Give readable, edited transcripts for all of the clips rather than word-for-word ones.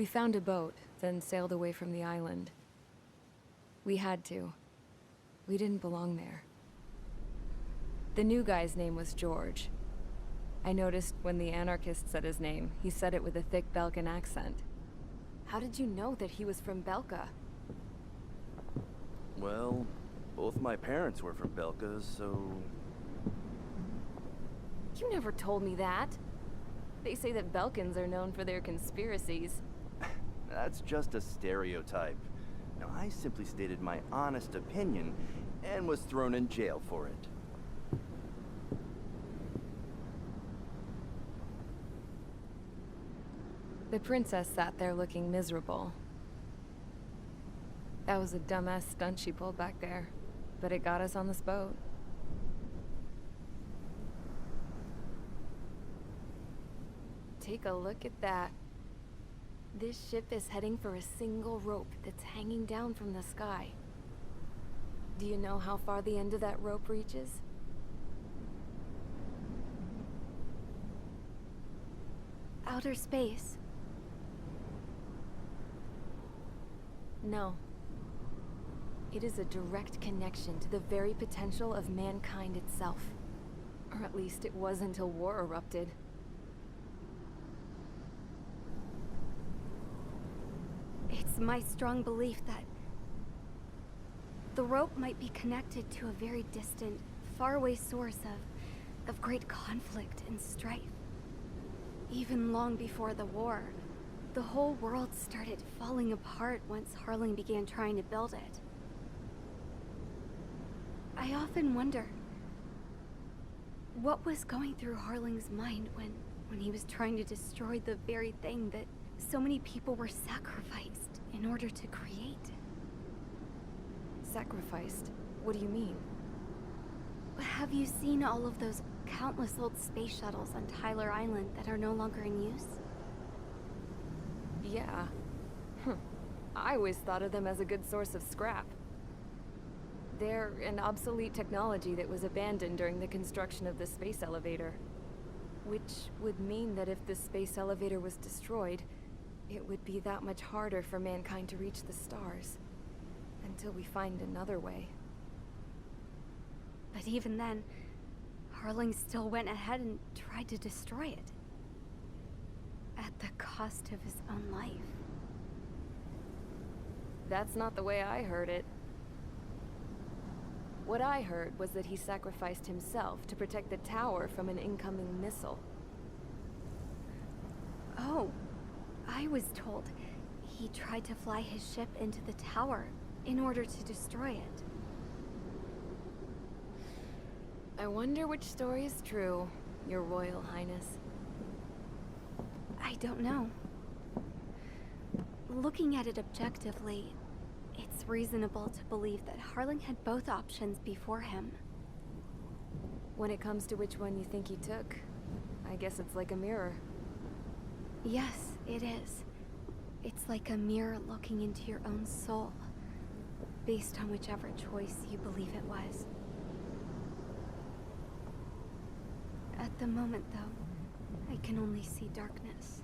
We found a boat, then sailed away from the island. We had to. We didn't belong there. The new guy's name was George. I noticed when the anarchist said his name, he said it with a thick Falken accent. How did you know that he was from Belka? Well, both my parents were from Belka, so... You never told me that. They say that Belkans are known for their conspiracies. That's just a stereotype. Now, I simply stated my honest opinion and was thrown in jail for it. The princess sat there looking miserable. That was a dumbass stunt she pulled back there, but it got us on this boat. Take a look at that. This ship is heading for a single rope that's hanging down from the sky. Do you know how far the end of that rope reaches? Outer space. No. It is a direct connection to the very potential of mankind itself. Or at least it was until war erupted. It's my strong belief that the rope might be connected to a very distant, faraway source of great conflict and strife. Even long before the war, the whole world started falling apart once Harling began trying to build it. I often wonder what was going through Harling's mind when he was trying to destroy the very thing that so many people were sacrificed in order to create. Sacrificed? What do you mean? Have you seen all of those countless old space shuttles on Tyler Island that are no longer in use? Yeah. I always thought of them as a good source of scrap. They're an obsolete technology that was abandoned during the construction of the space elevator. Which would mean that if the space elevator was destroyed, it would be that much harder for mankind to reach the stars. Until we find another way. But even then, Harling still went ahead and tried to destroy it. At the cost of his own life. That's not the way I heard it. What I heard was that he sacrificed himself to protect the tower from an incoming missile. Oh, I was told he tried to fly his ship into the tower in order to destroy it. I wonder which story is true, Your Royal Highness. I don't know. Looking at it objectively, it's reasonable to believe that Harling had both options before him. When it comes to which one you think he took, I guess it's like a mirror. Yes, it is. It's like a mirror looking into your own soul, based on whichever choice you believe it was. At the moment, though, I can only see darkness.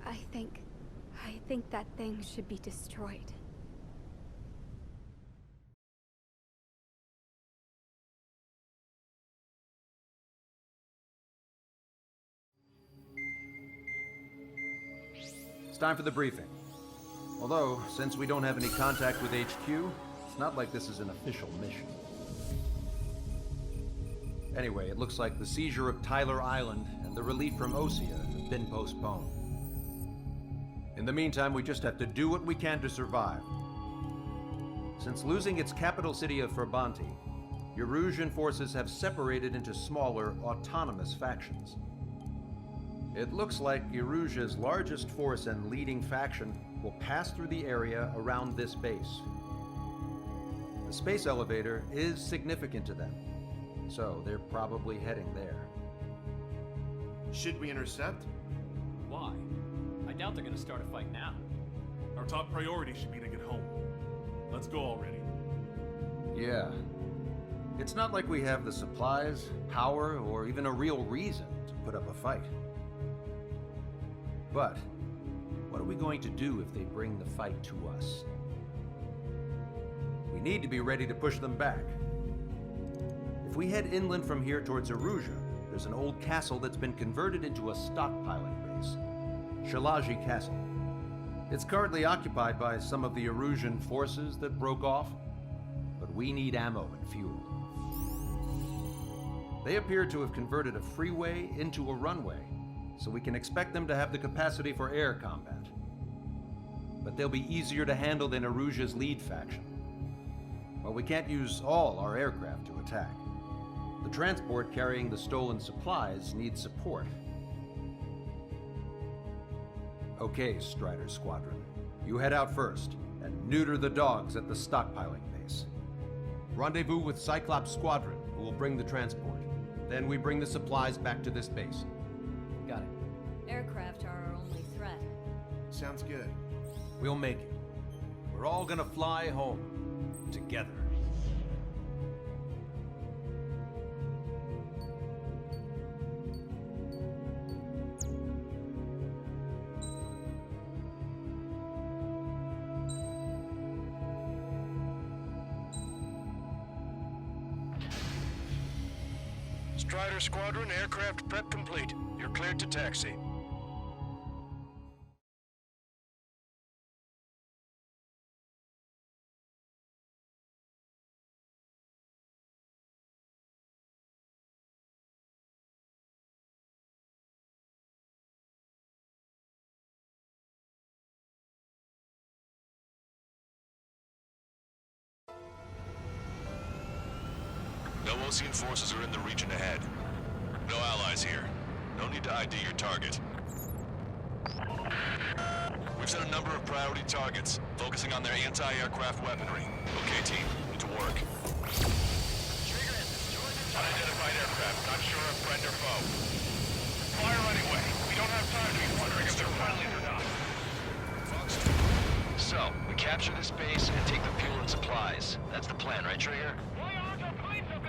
I think that thing should be destroyed. It's time for the briefing. Although, since we don't have any contact with HQ, it's not like this is an official mission. Anyway, it looks like the seizure of Tyler Island and the relief from Osea have been postponed. In the meantime, we just have to do what we can to survive. Since losing its capital city of Ferbanti, Erusian forces have separated into smaller, autonomous factions. It looks like Erusia's largest force and leading faction will pass through the area around this base. The space elevator is significant to them, so they're probably heading there. Should we intercept? Why? I doubt they're gonna start a fight now. Our top priority should be to get home. Let's go already. Yeah. It's not like we have the supplies, power, or even a real reason to put up a fight. But what are we going to do if they bring the fight to us? We need to be ready to push them back. If we head inland from here towards Aruja, there's an old castle that's been converted into a stockpiling base. Shalaji Castle. It's currently occupied by some of the Arusian forces that broke off, but we need ammo and fuel. They appear to have converted a freeway into a runway, so we can expect them to have the capacity for air combat. But they'll be easier to handle than Aruja's lead faction. While we can't use all our aircraft to attack, the transport carrying the stolen supplies needs support. Okay, Strider Squadron. You head out first and neuter the dogs at the stockpiling base. Rendezvous with Cyclops Squadron, who will bring the transport. Then we bring the supplies back to this base. Got it. Aircraft are our only threat. Sounds good. We'll make it. We're all gonna fly home. Together. Strider Squadron, aircraft prep complete. You're cleared to taxi. No Osean forces are in the region ahead. No allies here. No need to ID your target. We've set a number of priority targets, focusing on their anti-aircraft weaponry. Okay, team, get to work. Unidentified aircraft, not sure if friend or foe. Fire anyway. We don't have time to be wondering if they're friendly or not. So, we capture this base and take the fuel and supplies. That's the plan, right, Trigger?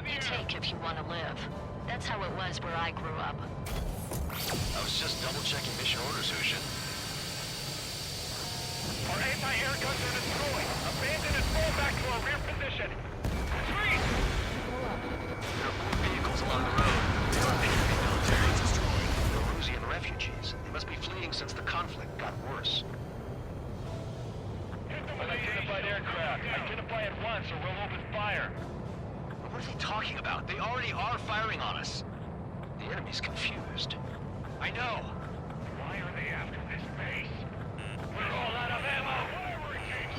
You take if you want to live. That's how it was where I grew up. I was just double-checking mission orders, Hushin. Our anti-air guns are destroyed. Abandon and fall back to our rear position. Retreat! There are more vehicles along the road. Military is destroyed. The Rusian refugees. They must be fleeing since the conflict got worse. Unidentified aircraft. Identify at once or we'll open fire. What are they talking about? They already are firing on us. The enemy's confused. I know. Why are they after this base? We're all out of ammo.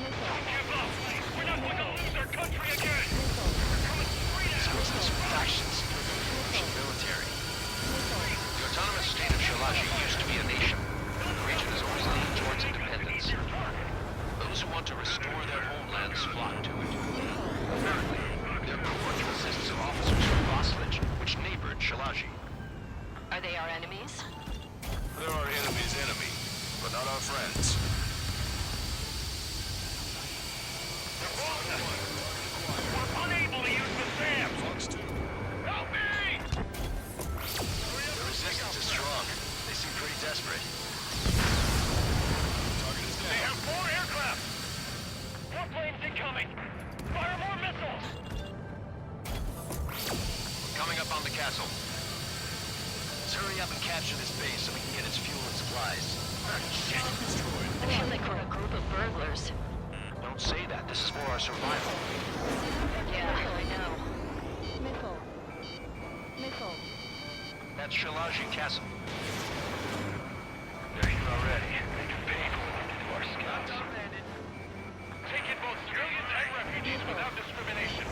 Don't give up. We're not going to lose our country again. We're coming straight at So it's us. this factions in the Russian military. The autonomous state of Shalaji used to be a nation. The region is always leaning towards independence. Those who want to restore their homelands flock to it. Apparently, their core consists of officers from Vaslage, which neighbored Shalaji. Are they our enemies? They're our enemy's enemy, but not our friends. We're unable to use the SAM. Help me! The resistance is strong. They seem pretty desperate. Target is They down. have 4 aircraft. More planes incoming. Fire more missiles. Coming up on the castle. Let's hurry up and capture this base so we can get its fuel and supplies. Shit, destroyed. I feel like we're a group of burglars. Don't say that. This is for our survival. Yeah, I know. That's Shalaji Castle. They're here already. They can pay for what they did to our scouts. Take in both civilians and refugees without discrimination.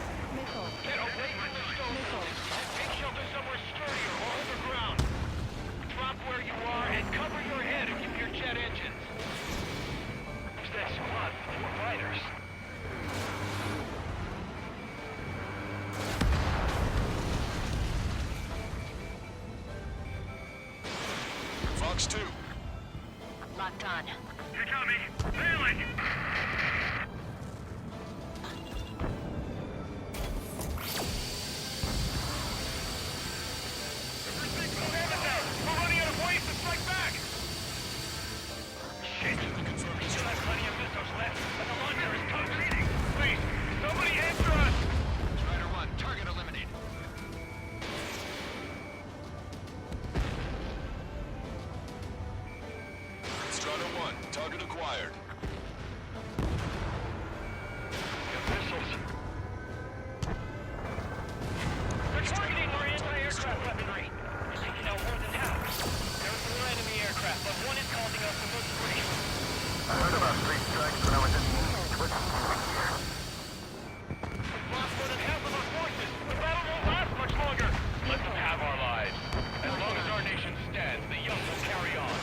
Get away from the stone buildings. Take shelter somewhere sturdier or underground. Drop where you are and cover your head if you hear jet engines. Who's that squad with 4 fighters? Fox 2. Locked on. You got me. Failing! Target acquired. Missiles. They're targeting our anti-aircraft weaponry. They're taking out more than half. There's 4 enemy aircraft, but one is causing us the most grief. I heard about 3 strikes when I was in the East. What's here? We've lost more than half of our forces. The battle won't last much longer. Let them have our lives. As long as our nation stands, the young will carry on.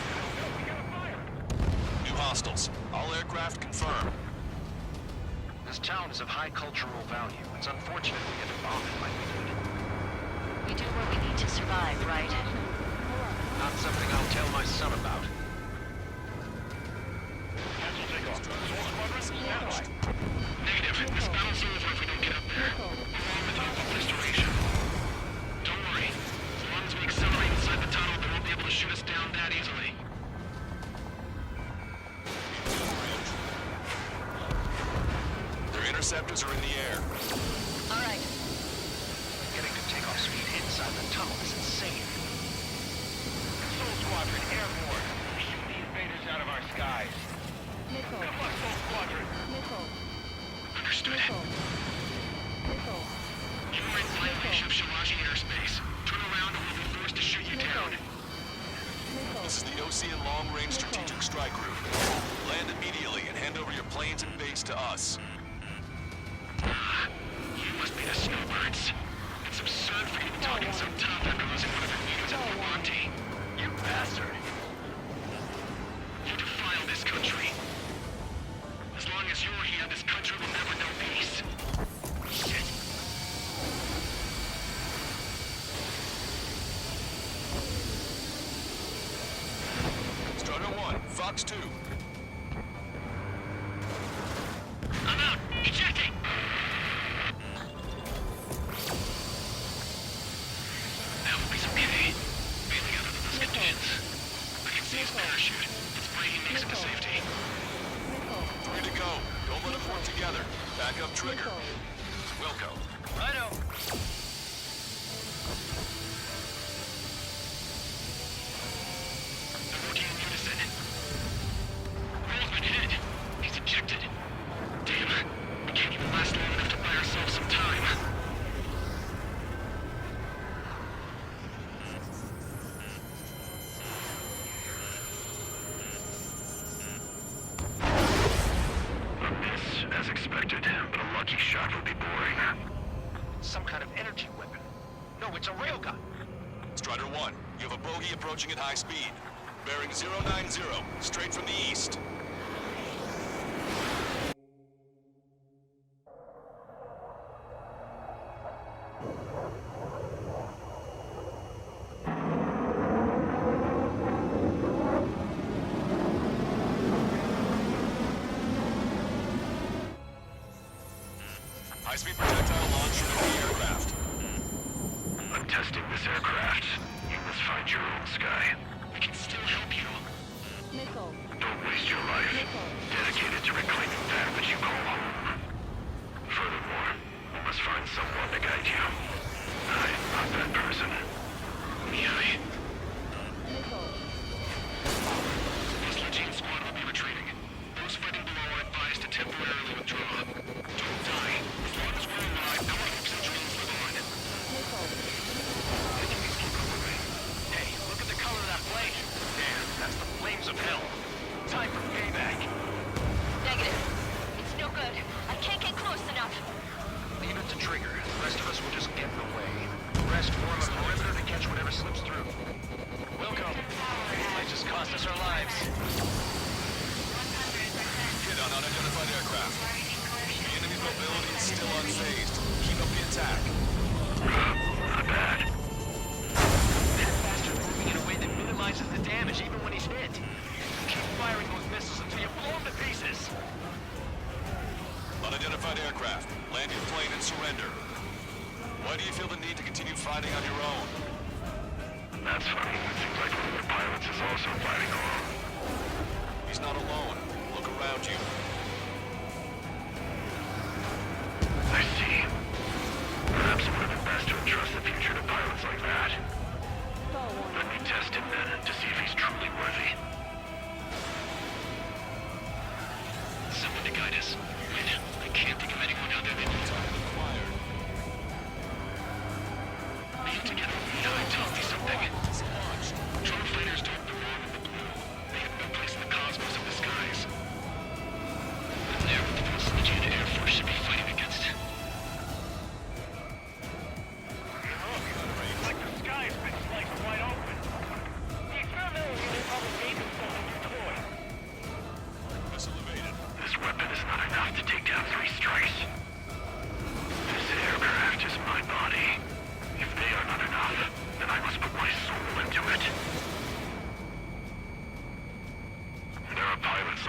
We gotta fire. New hostiles. All aircraft confirmed. This town is of high cultural value. It's unfortunate we get bombed like we did. We do what we need to survive, right? Not something I'll tell my son about. Cancel takeoff. Soul Squadron, stand by. Negative. This battle's over if we don't get up there. Along with hope of restoration. Don't worry. As long as we accelerate inside the tunnel, they won't be able to shoot us down that easily. Their interceptors are in the air. All right. Getting to takeoff speed inside the tunnel is insane. Soul Squadron, airborne. Shoot the invaders out of our skies. Good luck, Soul Squadron. Understood. You are in violation of Shalaji airspace. Turn around or we'll be forced to shoot you down. This is the Osean Long-Range Strategic Strike Group. Land immediately and hand over your planes and base to us. You must be the snowbirds. It's absurd for you to be talking so tough after losing one of your leaders at Levante. You bastard. You defile this country. As long as you're here, this country will never know peace. Shit. Strider 1, Fox 2. I'm out. Ejecting. That will be okay. Bailing out under those conditions. I can see his parachute. It's breaking next to safety. Ready to go. Don't let them work together. Back up trigger. Wilco. Righto. They're working in unison. Roll's been hit. He's ejected. Damn. We can't even last long enough to buy ourselves some time. A miss, as expected, but a lucky shot would be boring. Some kind of energy weapon. No, it's a railgun. Strider 1, you have a bogey approaching at high speed. Bearing 090, straight from the east. High-speed projectile launch into the aircraft. I'm testing this aircraft. You must find your own sky. We can still help you. Don't waste your life. Dedicated to reclaiming that which you call home. Furthermore, you must find someone to guide you. I am not that person. Mihaly. This Legion squad will be retreating. Those fighting below are advised to temporarily withdraw. Don't die. As long as we're alive, our hopes and dreams live on. Enemies keep moving. Hey, look at the color of that flame. Damn, that's the flames of hell. Time for payback. Negative. It's no good. I can't get close enough. Leave it to Trigger. The rest of us will just get in the way. The rest form a perimeter to catch whatever slips through. Welcome. Might just cost us our lives. Hit on unidentified aircraft. The enemy's mobility is still unfazed. Keep up the attack. Not bad. That bastard's moving in a way that minimizes the damage even when he's hit. Keep firing those missiles until you blow them to pieces. Unidentified aircraft. Land your plane and surrender. Why do you feel the need to continue fighting on your own? That's funny. It seems like one of the pilots is also fighting alone. He's not alone. Look around you. I see. Perhaps it would have been best to entrust the future to pilots like that. Let me test him then, to see if he's truly worthy.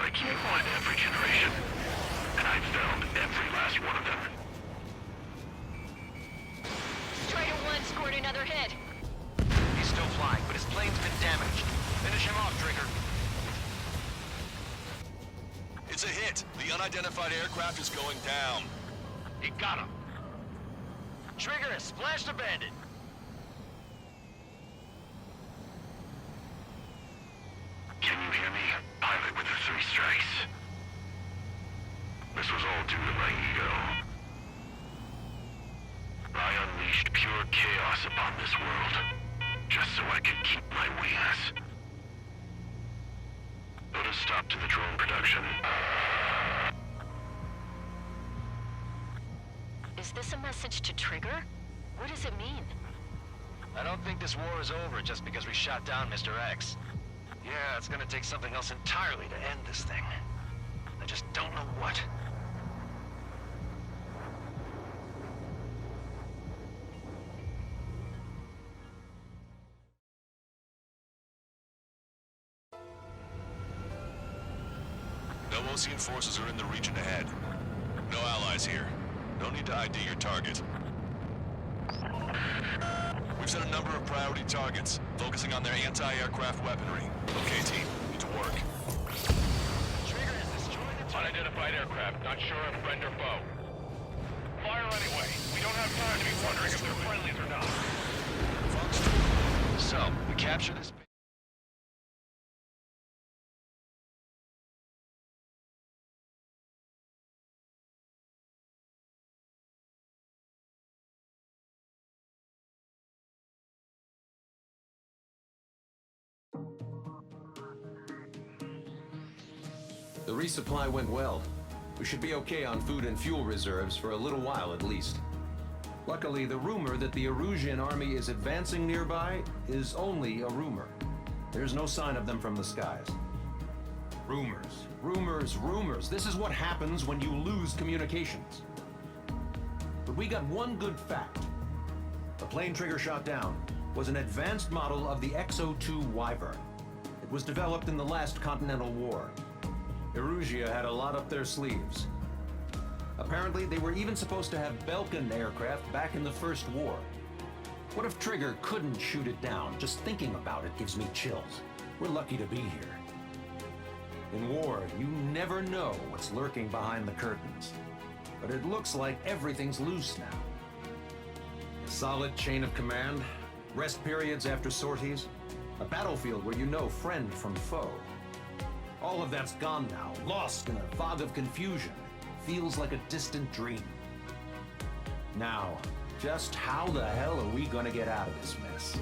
I keep in mind every generation, and I've found every last one of them. Strider 1 scored another hit. He's still flying, but his plane's been damaged. Finish him off, Trigger. It's a hit. The unidentified aircraft is going down. He got him. Trigger has splashed a bandit. Can you hear me? Pilot with the 3 strikes. This was all due to my ego. I unleashed pure chaos upon this world, just so I could keep my wings. Put a stop to the drone production. Is this a message to Trigger? What does it mean? I don't think this war is over just because we shot down Mr. X. Yeah, it's gonna take something else entirely to end this thing. I just don't know what. No Osean forces are in the region ahead. No allies here. No need to ID your target. We've set a number of priority targets, focusing on their anti-aircraft weaponry. Okay, team, get to work. Trigger has destroyed the unidentified aircraft. Not sure if friend or foe. Fire anyway. We don't have time to be wondering if they're friendlies or not. So, we capture this... The resupply went well. We should be okay on food and fuel reserves for a little while at least. Luckily, the rumor that the Erusian army is advancing nearby is only a rumor. There's no sign of them from the skies. Rumors, rumors, rumors. This is what happens when you lose communications. But we got one good fact. The plane Trigger shot down was an advanced model of the X-02 Wyvern. It was developed in the last Continental War. Erusia had a lot up their sleeves. Apparently, they were even supposed to have Falken aircraft back in the First War. What if Trigger couldn't shoot it down? Just thinking about it gives me chills. We're lucky to be here. In war, you never know what's lurking behind the curtains. But it looks like everything's loose now. A solid chain of command, rest periods after sorties, a battlefield where you know friend from foe. All of that's gone now, lost in a fog of confusion. Feels like a distant dream. Now, just how the hell are we gonna get out of this mess?